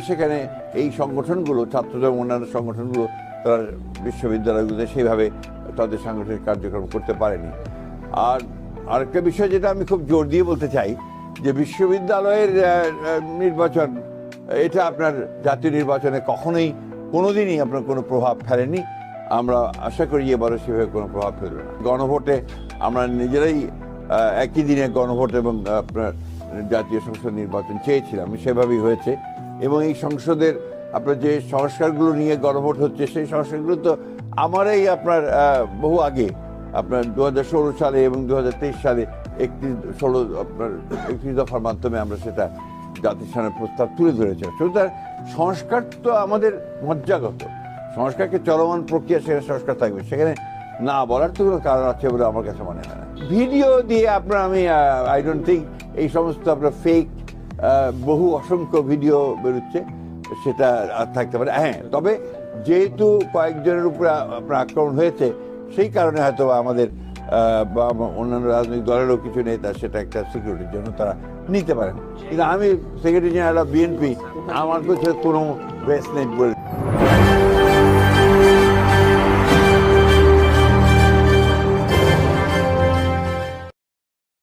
সেখানে এই সংগঠনগুলো ছাত্রদের অন্যান্য সংগঠনগুলো তারা বিশ্ববিদ্যালয়গুলোতে সেইভাবে তাদের সাংগঠনিক কার্যক্রম করতে পারেনি। আর আরেকটা বিষয় যেটা আমি খুব জোর দিয়ে বলতে চাই যে বিশ্ববিদ্যালয়ের নির্বাচন এটা আপনার জাতীয় নির্বাচনে কখনোই কোনোদিনই আপনার কোনো প্রভাব ফেলেনি। আমরা আশা করি এবারও সেভাবে কোনো প্রভাব ফেলবে না। গণভোটে আমরা নিজেরাই একই দিনে গণভোট এবং আপনার জাতীয় সংসদ নির্বাচন চেয়েছিলাম, সেভাবেই হয়েছে। এবং এই সংসদের আপনার যে সংস্কারগুলো নিয়ে গণভোট হচ্ছে সেই সংস্কারগুলো তো আমারই আপনার বহু আগে আপনার 2016 সালে এবং 2023 সালে 31 দফার মাধ্যমে আমরা সেটা জাতির সামনে প্রস্তাব তুলে ধরেছিলাম। সুতরাং সংস্কার তো আমাদের মজ্জাগত, সংস্কারকে চলমান প্রক্রিয়া, সেখানে সংস্কার থাকবে, সেখানে না বলার তো কোনো কারণ আছে বলে আমার কাছে মনে হয় না। ভিডিও দিয়ে আপনার আমি আই ডোন্ট থিঙ্ক এই সমস্ত আপনার ফেক বহু অসংখ্য ভিডিও বেরোচ্ছে, সেটা আর থাকতে পারে। হ্যাঁ, তবে যেহেতু কয়েকজনের উপরে আপনার আক্রমণ হয়েছে সেই কারণে হয়তো আমাদের বা অন্যান্য রাজনৈতিক দলেরও কিছু নেতা সেটা একটা সিকিউরিটির জন্য তারা নিতে পারেন। কিন্তু আমি সেক্রেটারি জেনারেল অফ বিএনপি, আমার কাছে কোনো বেস নেই বলে